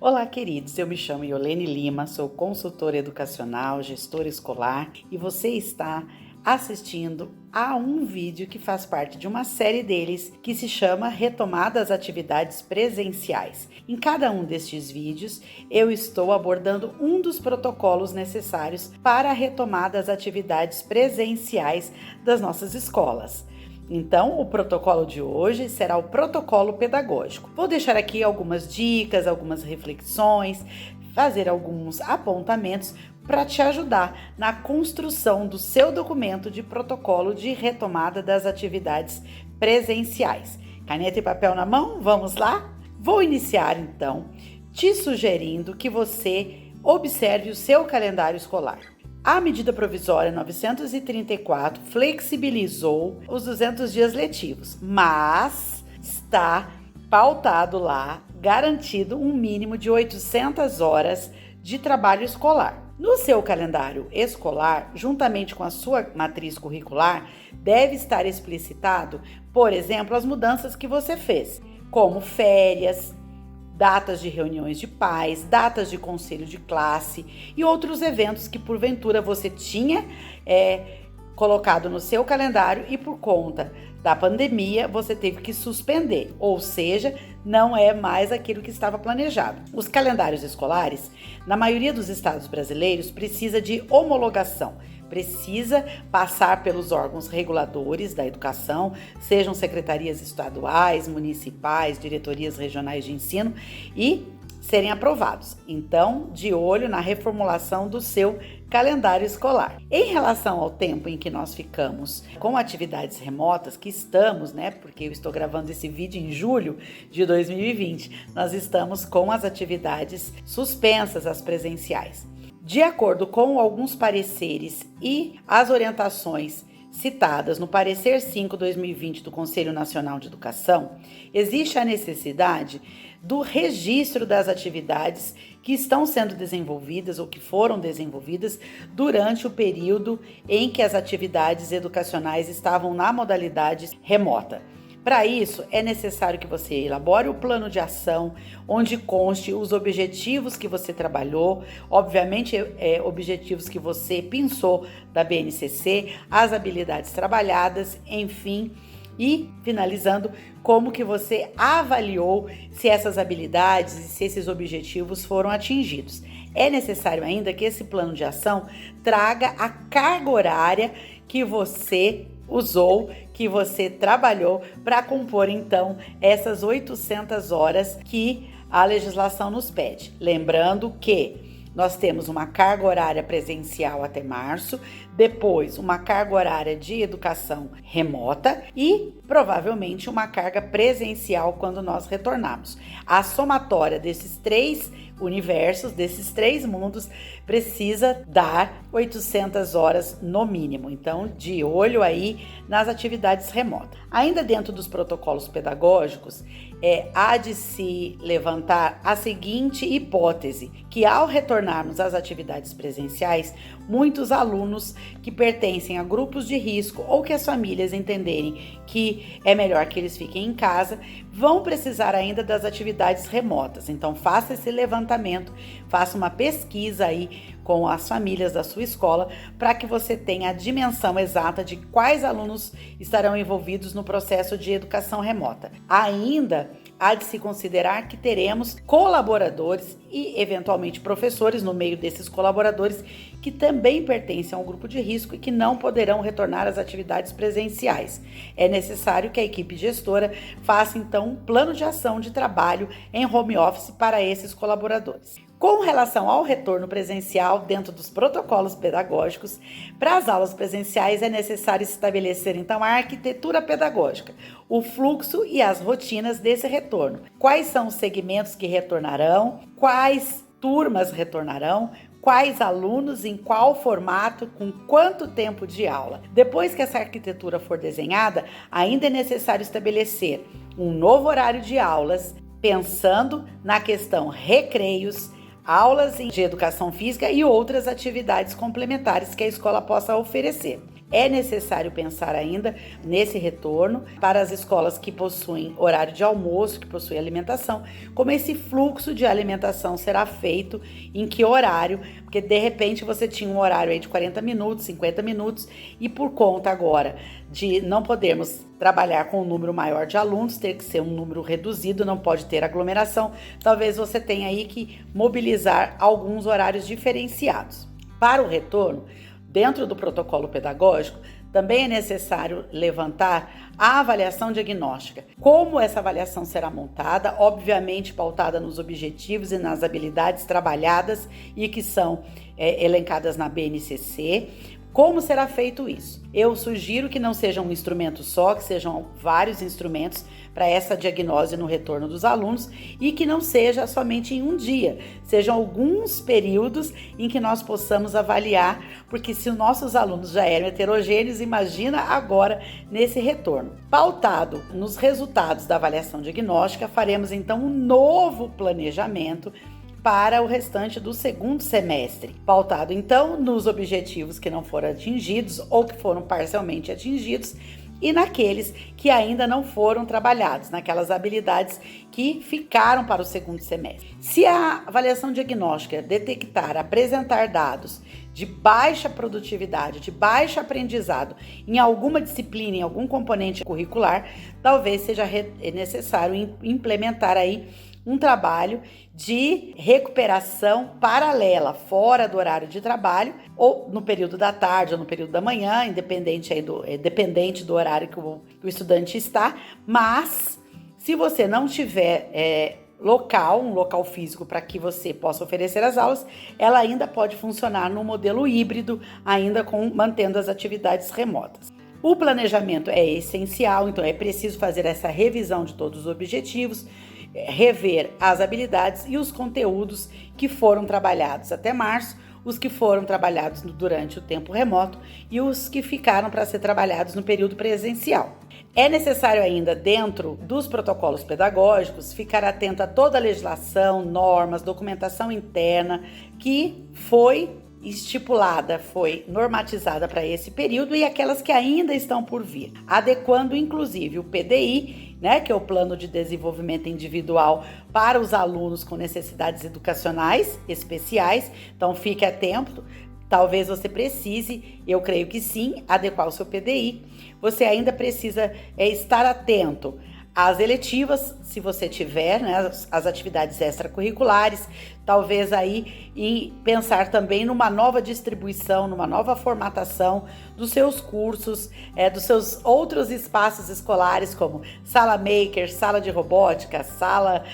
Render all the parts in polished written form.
Olá, queridos. Eu me chamo Iolene Lima, sou consultora educacional, gestora escolar e você está assistindo a um vídeo que faz parte de uma série deles que se chama Retomada das Atividades Presenciais. Em cada um destes vídeos, eu estou abordando um dos protocolos necessários para a retomada das atividades presenciais das nossas escolas. Então, o protocolo de hoje será o protocolo pedagógico. Vou deixar aqui algumas dicas, algumas reflexões, fazer alguns apontamentos para te ajudar na construção do seu documento de protocolo de retomada das atividades presenciais. Caneta e papel na mão? Vamos lá? Vou iniciar então te sugerindo que você observe o seu calendário escolar. A medida provisória 934 flexibilizou os 200 dias letivos, mas está pautado lá, garantido um mínimo de 800 horas de trabalho escolar. No seu calendário escolar, juntamente com a sua matriz curricular, deve estar explicitado, por exemplo, as mudanças que você fez, como férias, datas de reuniões de pais, datas de conselho de classe e outros eventos que porventura você tinha colocado no seu calendário e por conta da pandemia você teve que suspender, ou seja, não é mais aquilo que estava planejado. Os calendários escolares, na maioria dos estados brasileiros, precisa de homologação. Precisa passar pelos órgãos reguladores da educação, sejam secretarias estaduais, municipais, diretorias regionais de ensino e serem aprovados. Então, de olho na reformulação do seu calendário escolar. Em relação ao tempo em que nós ficamos com atividades remotas, que estamos, porque eu estou gravando esse vídeo em julho de 2020, nós estamos com as atividades suspensas, as presenciais. De acordo com alguns pareceres e as orientações citadas no parecer 5/2020 do Conselho Nacional de Educação, existe a necessidade do registro das atividades que estão sendo desenvolvidas ou que foram desenvolvidas durante o período em que as atividades educacionais estavam na modalidade remota. Para isso, é necessário que você elabore o plano de ação, onde conste os objetivos que você trabalhou, obviamente objetivos que você pensou da BNCC, as habilidades trabalhadas, enfim, e finalizando, como que você avaliou se essas habilidades e se esses objetivos foram atingidos. É necessário ainda que esse plano de ação traga a carga horária que você usou, que você trabalhou para compor então essas 800 horas que a legislação nos pede. Lembrando que nós temos uma carga horária presencial até março, depois uma carga horária de educação remota e provavelmente uma carga presencial quando nós retornarmos. A somatória desses três universos, desses três mundos, precisa dar 800 horas no mínimo. Então, de olho aí nas atividades remotas. Ainda dentro dos protocolos pedagógicos, há de se levantar a seguinte hipótese, que ao retornarmos às atividades presenciais, muitos alunos que pertencem a grupos de risco ou que as famílias entenderem que é melhor que eles fiquem em casa, vão precisar ainda das atividades remotas. Então, faça esse levantamento, faça uma pesquisa aí com as famílias da sua escola para que você tenha a dimensão exata de quais alunos estarão envolvidos no processo de educação remota. Ainda há de se considerar que teremos colaboradores e, eventualmente, professores no meio desses colaboradores que também pertencem a um grupo de risco e que não poderão retornar às atividades presenciais. É necessário que a equipe gestora faça, então, um plano de ação de trabalho em home office para esses colaboradores. Com relação ao retorno presencial dentro dos protocolos pedagógicos, para as aulas presenciais é necessário estabelecer então a arquitetura pedagógica, o fluxo e as rotinas desse retorno. Quais são os segmentos que retornarão, quais turmas retornarão, quais alunos, em qual formato, com quanto tempo de aula. Depois que essa arquitetura for desenhada, ainda é necessário estabelecer um novo horário de aulas, pensando na questão recreios, aulas de educação física e outras atividades complementares que a escola possa oferecer. é necessário pensar ainda nesse retorno para as escolas que possuem horário de almoço, que possuem alimentação, como esse fluxo de alimentação será feito, em que horário, porque de repente você tinha um horário aí de 40 minutos, 50 minutos, e por conta agora de não podermos trabalhar com um número maior de alunos, ter que ser um número reduzido, não pode ter aglomeração, talvez você tenha aí que mobilizar alguns horários diferenciados. Para o retorno, dentro do protocolo pedagógico, também é necessário levantar a avaliação diagnóstica. Como essa avaliação será montada? Obviamente pautada nos objetivos e nas habilidades trabalhadas e que são elencadas na BNCC. Como será feito isso? Eu sugiro que não seja um instrumento só, que sejam vários instrumentos para essa diagnose no retorno dos alunos e que não seja somente em um dia, sejam alguns períodos em que nós possamos avaliar, porque se os nossos alunos já eram heterogêneos, imagina agora nesse retorno. Pautado nos resultados da avaliação diagnóstica, faremos então um novo planejamento para o restante do segundo semestre, pautado então nos objetivos que não foram atingidos ou que foram parcialmente atingidos e naqueles que ainda não foram trabalhados, naquelas habilidades que ficaram para o segundo semestre. Se a avaliação diagnóstica detectar, apresentar dados de baixa produtividade, de baixo aprendizado em alguma disciplina, em algum componente curricular, talvez seja necessário implementar aí um trabalho de recuperação paralela, fora do horário de trabalho, ou no período da tarde, ou no período da manhã, dependente do horário que o estudante está. Mas, se você não tiver um local físico para que você possa oferecer as aulas, ela ainda pode funcionar no modelo híbrido, ainda mantendo as atividades remotas. O planejamento é essencial, então é preciso fazer essa revisão de todos os objetivos, rever as habilidades e os conteúdos que foram trabalhados até março, os que foram trabalhados durante o tempo remoto e os que ficaram para ser trabalhados no período presencial. É necessário ainda, dentro dos protocolos pedagógicos, ficar atento a toda a legislação, normas, documentação interna que foi estipulada, foi normatizada para esse período e aquelas que ainda estão por vir, adequando inclusive o PDI, que é o Plano de Desenvolvimento Individual para os alunos com necessidades educacionais especiais. Então fique atento, talvez você precise, eu creio que sim, adequar o seu PDI. Você ainda precisa estar atento às eletivas, se você tiver, as atividades extracurriculares, talvez aí e pensar também numa nova distribuição, numa nova formatação dos seus cursos, dos seus outros espaços escolares, como sala maker, sala de robótica, sala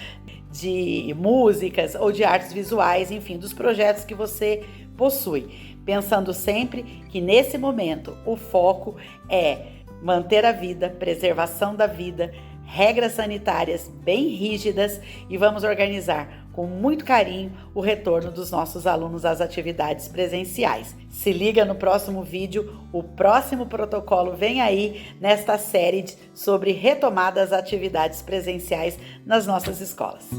de músicas ou de artes visuais, enfim, dos projetos que você possui. Pensando sempre que nesse momento o foco é manter a vida, preservação da vida, regras sanitárias bem rígidas e vamos organizar com muito carinho o retorno dos nossos alunos às atividades presenciais. Se liga no próximo vídeo, o próximo protocolo vem aí nesta série sobre retomada das atividades presenciais nas nossas escolas.